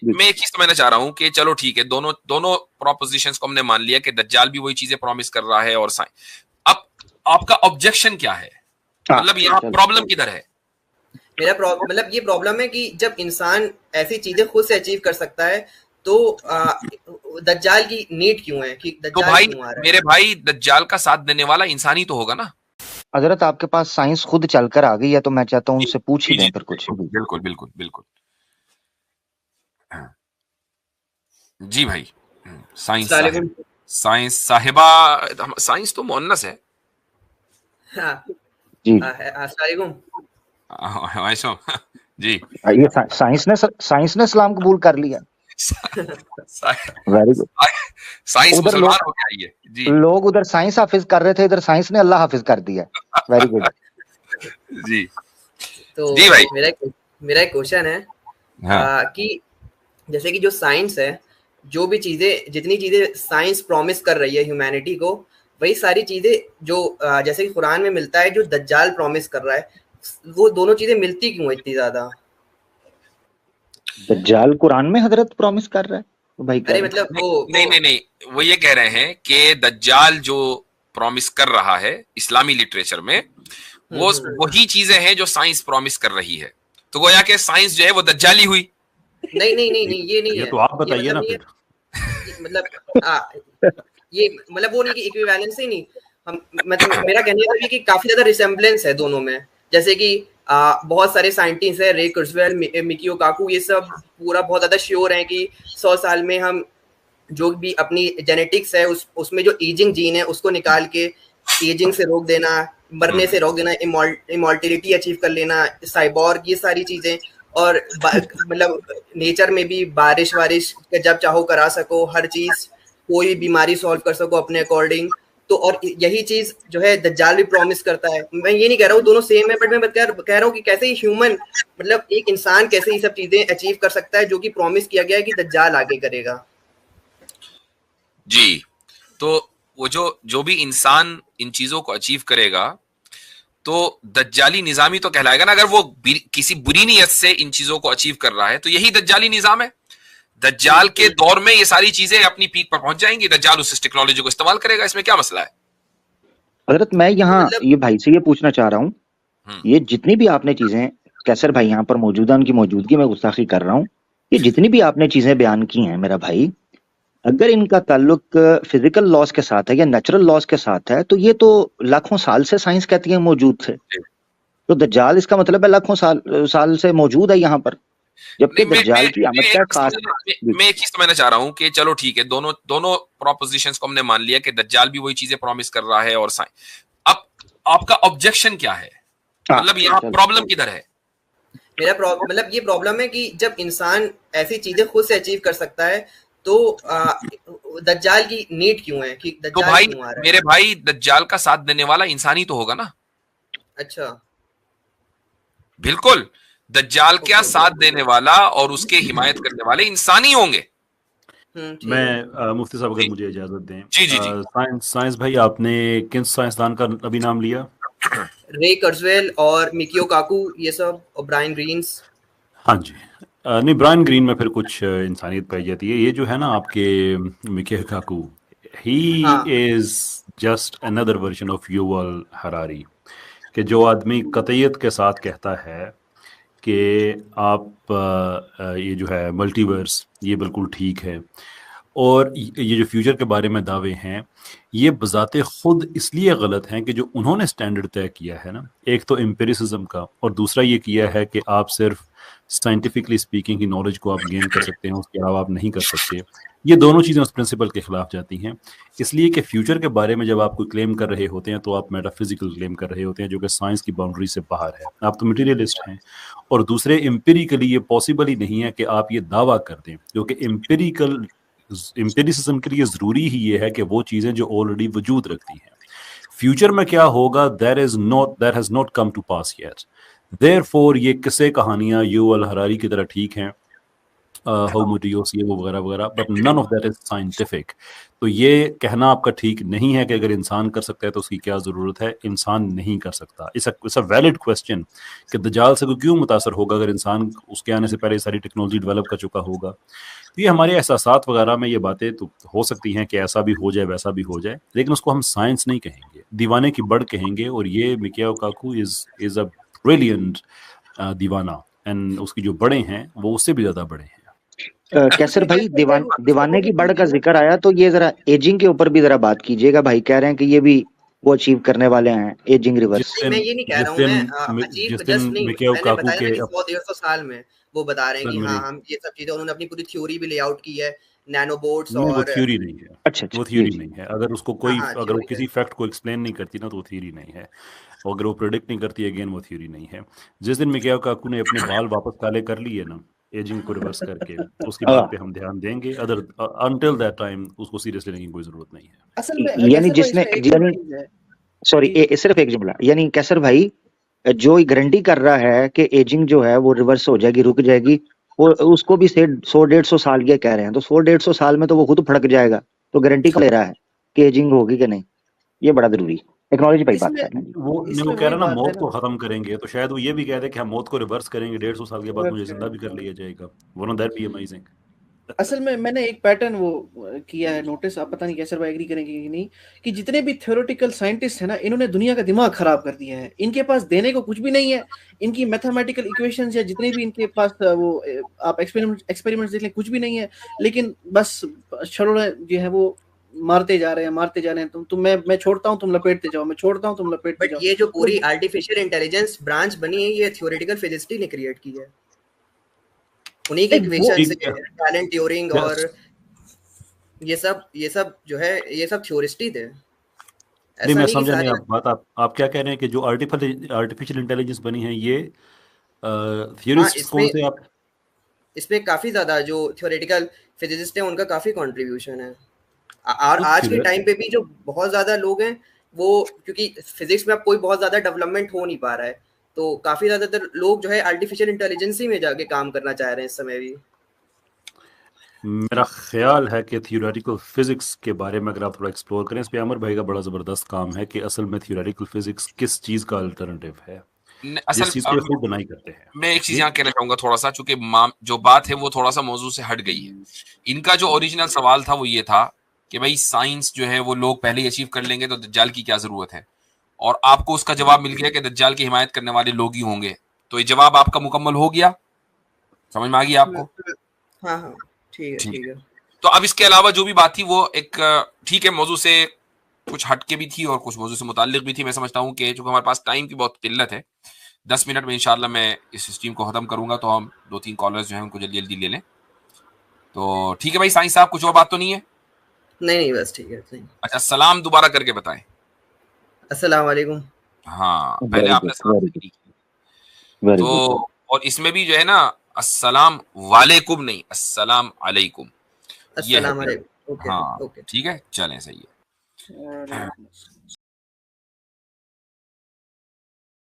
मैं एक चीज समझना चाह रहा हूँ कि चलो ठीक है, दोनों दोनों प्रोपोजिशंस को हमने मान लिया कि दज्जाल भी वही चीजें प्रॉमिस कर रहा है और अब आपका ऑब्जेक्शन क्या है? मतलब यहाँ प्रॉब्लम किधर है? मेरा मतलब ये प्रॉब्लम है कि जब इंसान ऐसी चीजें खुद से अचीव कर सकता है तो दज्जाल की नीड क्यों है कि दज्जाल तो भाई क्यों आ रहा है? मेरे भाई, दज्जाल का साथ देने वाला इंसान ही तो होगा ना। हजरत आपके पास साइंस खुद चलकर आ गई है, तो मैं चाहता हूँ उनसे पूछ ही दें फिर कुछ। बिल्कुल बिल्कुल बिल्कुल। जी भाई, साइंस साहिब, साइंस साहिबा, साइंस तो मुअन्नस है। जी जी, ये साइंस ने इस्लाम कबूल कर लिया। Very good. साइंस मुसलमान हो गया ये। जी, लोग उधर साइंस हाफिज कर रहे थे, इधर साइंस ने अल्लाह हाफिज कर दिया। Very good. जी तो जी भाई, मेरा एक क्वेश्चन है कि जैसे कि जो साइंस है, जो भी चीजें, जितनी चीजें साइंस प्रॉमिस कर रही है ह्यूमैनिटी को, वही सारी चीजें जो जैसे कि कुरान में मिलता है, जो दज्जाल प्रॉमिस कर रहा है, वो दोनों चीजें मिलती क्यों इतनी ज्यादा? दज्जाल कुरान में हजरत प्रॉमिस कर रहा है तो भाई, अरे मतलब नहीं, वो ये कह रहे हैं कि दज्जाल जो प्रॉमिस कर रहा है इस्लामी लिटरेचर में, वो वही चीजें हैं जो साइंस प्रॉमिस कर रही है। तो गोया कि साइंस जो है वो दज्जाली हुई। नहीं, ये नहीं है। तो आप बताइए ना फिर। मतलब ये मतलब वो नहीं कि इक्विवेलेंस ही नहीं, हम मतलब मेरा कहने का कि काफी ज्यादा रिसेम्बलेंस है दोनों में। जैसे कि बहुत सारे साइंटिस्ट है, रे कुर्जवेल, मिकियो काकू, ये सब पूरा बहुत ज्यादा श्योर हैं कि 100 साल में हम जो भी अपनी जेनेटिक्स है उसमें जो एजिंग जीन है उसको निकाल के एजिंग से रोक देना, मरने से रोक देना, इमॉर्टिलिटी अचीव कर लेना, साइबॉर्ग, ये सारी चीजें। और मतलब नेचर में भी बारिश जब चाहो करा सको, हर चीज, कोई बीमारी सॉल्व कर सको अपने अकॉर्डिंग। तो और यही चीज जो है दज्जाल भी प्रॉमिस करता है। मैं ये नहीं कह रहा हूँ दोनों सेम है, बट मैं कह रहा हूँ कि कैसे ही ह्यूमन, मतलब एक इंसान कैसे ही सब चीजें अचीव कर सकता है जो कि प्रॉमिस किया गया है कि दज्जाल आगे करेगा। जी, तो वो जो भी इंसान इन चीजों को अचीव करेगा तो दज्जाली निजामी तो कहलाएगा ना। अगर वो किसी बुरी नीयत से इन चीजों को अचीव कर रहा है तो यही दज्जाली निजाम है। दज्जाल के दौर में ये सारी चीजें अपनी पीक पर पहुंच जाएंगी, दज्जाल उस टेक्नोलॉजी को इस्तेमाल करेगा। इसमें क्या मसला है? हजरत मैं यहाँ ये भाई से ये पूछना चाह रहा हूँ, ये जितनी भी आपने चीजें, कैसर भाई यहाँ पर मौजूदा, उनकी मौजूदगी में गुस्ताखी कर रहा हूँ, ये जितनी भी आपने चीजें बयान की हैं मेरा भाई, अगर इनका ताल्लुक फिजिकल लॉस के साथ है या नेचुरल लॉस के साथ है, तो ये तो लाखों साल से साइंस कहती है मौजूद थे। तो दज्जाल इसका मतलब है लाखों साल से मौजूद है यहाँ पर, जबकि दज्जाल की आमद का खास। मैं एक चीज समझना चाह रहा हूँ कि चलो ठीक है, दोनों दोनों प्रोपोजिशंस को हमने मान लिया कि दज्जाल भी वही चीजें प्रॉमिस कर रहा है और अब आपका ऑब्जेक्शन क्या है? मतलब यहाँ प्रॉब्लम किधर है? मेरा मतलब ये प्रॉब्लम है कि जब इंसान ऐसी चीजें खुद से अचीव कर सकता है तो दज्जाल की नीड क्यों है कि दज्जाल तो भाई क्यों आ रहा है? मेरे भाई, दज्जाल का साथ देने वाला इंसान ही तो होगा ना। अच्छा, बिल्कुल, दज्जाल क्या साथ देने वाला और उसके हिमायत करने वाले इंसान ही होंगे। मैं मुफ्ती साहब अगर मुझे इजाजत दें। जी जी साइंस भाई, आपने किन साइंसदान का अभी नाम लिया? रे कुर्जवेल और मिकियो काकू, ये सब, और ब्रायन ग्रीन्स। हाँ जी, नहीं, ब्रायन ग्रीन में फिर कुछ इंसानियत पाई जाती है। ये जो है ना आपके Michio Kaku, he is just another version of Yuval Harari, कि जो आदमी कतईयत के साथ कहता है कि आप ये जो है मल्टीवर्स, ये बिल्कुल ठीक है, और ये जो फ्यूचर के बारे में दावे हैं, ये बजाते खुद इसलिए गलत हैं कि जो उन्होंने स्टैंडर्ड तय किया है ना, एक तो एम्पिरिसिज्म का, और दूसरा ये किया है कि आप सिर्फ साइंटिफिकली स्पीकिंग की नॉलेज को आप गेन कर सकते हैं, उसके अलावा आप नहीं कर सकते। ये दोनों चीज़ें उस प्रिंसिपल के खिलाफ जाती हैं। इसलिए कि फ्यूचर के बारे में जब आप कोई क्लेम कर रहे होते हैं तो आप मेटाफिजिकल क्लेम कर रहे होते हैं, जो कि साइंस की बाउंड्री से बाहर है। आप तो मटीरियलिस्ट हैं। और दूसरे, एम्पिरिकली ये पॉसिबल ही नहीं है कि आप ये दावा कर दें, क्योंकि एम्पिरिसिज्म के लिए ज़रूरी ही ये है कि वो चीज़ें जो ऑलरेडी वजूद रखती हैं। फ्यूचर में क्या होगा, that has not come to pass yet. Therefore ये किस्से कहानियाँ युवल हरारी की तरह ठीक हैं, होमोटियोस ये वो वगैरह वगैरह, but none of that is scientific. तो ये कहना आपका ठीक नहीं है कि अगर इंसान कर सकता है तो उसकी क्या ज़रूरत है, इंसान नहीं कर सकता। इट्स अ वैलिड क्वेश्चन कि दज्जाल से क्यों मुतासर होगा अगर इंसान उसके आने से पहले सारी टेक्नोलॉजी डेवलप कर चुका होगा। तो ये हमारे एहसासात वगैरह में ये बातें तो हो सकती हैं कि ऐसा भी हो जाए वैसा भी हो जाए, लेकिन उसको हम साइंस नहीं कहेंगे, दीवाने की बढ़ कहेंगे। और ये मिकियाओ काकू इज अ ब्रिलियंट दीवाना, एंड उसकी जो बड़े हैं वो उससे भी ज्यादा बड़े हैं। कैसर भाई, दीवाने की बढ़ का जिक्र आया तो ये जरा एजिंग के ऊपर भी जरा बात कीजिएगा। भाई कह रहे हैं कि ये भी वो अचीव करने वाले हैं, एजिंग रिवर्स। मैं ये नहीं कह रहा हूँ, मैं अजीब जस्ट नहीं, मैंने बताया ना कि 100-150 साल में वो बता रहे हैं कि हाँ हम ये सब चीजें, उन्होंने अपनी पूरी थ्योरी भी लेआउट की है, नैनोबोट्स और वो थ्योरी नहीं है। अच्छा, वो थ्योरी नहीं है। अगर उसको कोई अगर वो थ्योरी किसी फैक्ट को एक्सप्लेन नहीं करती ना तो वो थ्योरी नहीं है, और अगर वो प्रेडिक्ट नहीं करती अगेन वो थ्योरी नहीं है। जिस दिन मिकियाओ काकू ने अपने बाल वापस काले कर लिए ना एजिंग को रिवर्स करके, उसकी बात पे हम ध्यान देंगे। अदर अंटिल दैट टाइम उसको सीरियस लेने की कोई जरूरत नहीं है। असल में यानी जिसने सॉरी सिर्फ एक जुमला, यानी कैसर भाई जो गारंटी कर रहा है कि एजिंग जो है वो रिवर्स हो जाएगी, रुक जाएगी, वो उसको भी 100-150 साल के कह रहे हैं, तो 100-150 साल में तो वो खुद फड़क जाएगा। तो गारंटी कौन ले रहा है कि एजिंग होगी कि नहीं? ये बड़ा जरूरी टेक्नोलॉजी पे बात करना है। वो कह रहा ना मौत को खत्म करेंगे, तो शायद वो ये भी कह रहे कि हम मौत को रिवर्स करेंगे, 150 साल के बाद मुझे जिंदा भी कर लिया जाएगा। वरना दैट बी अमेजिंग। असल में मैंने एक पैटर्न वो किया है नोटिस, आप पता नहीं कैसे भाई एग्री करेंगे कि नहीं, कि जितने भी थ्योरेटिकल साइंटिस्ट हैं ना, इन्होंने दुनिया का दिमाग खराब कर दिया है। इनके पास देने को कुछ भी नहीं है। इनकी मैथमेटिकल इक्वेशंस या जितने भी इनके पास वो आप एक्सपेरिमेंट्स देख लें, कुछ भी नहीं है। लेकिन बस छड़ों जो है वो मारते जा रहे हैं। तुम मैं छोड़ता हूँ, तुम लपेटते जाओ, मैं छोड़ता हूँ, तुम लपेटते जाओ। बट ये जो पूरी आर्टिफिशियल इंटेलिजेंस ब्रांच बनी है, ये थ्योरेटिकल फिजिसिस्ट ने क्रिएट की है। उन्हीं की इक्वेशन से टैलेंट ट्यूरिंग और ये सब जो है ये सब थ्योरिस्ट ही थे। नहीं, मैं समझा नहीं आप बात। आप क्या कह रहे हैं कि जो आर्टिफिशियल इंटेलिजेंस बनी है ये थ्योरिस्ट कौन से आप? इसमें काफी ज्यादा जो थ्योरेटिकल फिजिसिस्ट हैं उनका काफी कंट्रीब्यूशन है। और आज के टाइम पे भी जो बहुत ज्यादा लोग हैं वो, क्योंकि फिजिक्स में अब कोई बहुत ज्यादा डेवलपमेंट हो नहीं पा रहा है, तो काफी ज्यादातर लोग जो है आर्टिफिशियल इंटेलिजेंस ही में जाके काम करना चाह रहे हैं इस समय भी। मेरा ख्याल है कि थियोरेटिकल फिजिक्स के बारे में अगर आप थोड़ा एक्सप्लोर करें, इस पे अमर भाई का बड़ा जबरदस्त काम है कि असल में थियोरेटिकल फिजिक्स किस चीज का अल्टरनेटिव है, जिस चीज को खुद बनाई करते हैं। मैं एक चीज यहाँ कहना चाहूंगा थोड़ा सा, चूंकि जो बात है वो थोड़ा सा मौजू से हट गई है। इनका जो ओरिजिनल सवाल था वो ये था कि भाई साइंस जो है वो लोग पहले ही अचीव कर लेंगे तो दज्जाल की क्या जरूरत है, और आपको उसका जवाब मिल गया कि दज्जाल की हिमायत करने वाले लोग ही होंगे। तो ये जवाब आपका मुकम्मल हो गया, समझ में आ गई आपको? हाँ ठीक है। तो अब इसके अलावा जो भी बात थी वो एक ठीक है मौजू से कुछ हटके भी थी और कुछ मौजू से मुताल्लिक भी थी। मैं समझता हूँ कि चूंकि हमारे पास टाइम की बहुत किल्लत है, 10 मिनट में इंशाल्लाह मैं इस स्ट्रीम को खत्म करूंगा, तो हम 2-3 कॉलर्स जो हैं उनको जल्दी जल्दी ले लें। तो ठीक है भाई साईं साहब, कुछ और बात तो नहीं है? नहीं बस ठीक है। अच्छा, सलाम दोबारा करके बताएं। अस्सलाम वालेकुम। हाँ, पहले आपने सलाम की, तो और इसमें भी जो है ना अस्सलाम वालेकुम नहीं, अस्सलाम अलैकुम। अस्सलाम अलैकुम। हाँ ठीक है, चलें, सही है।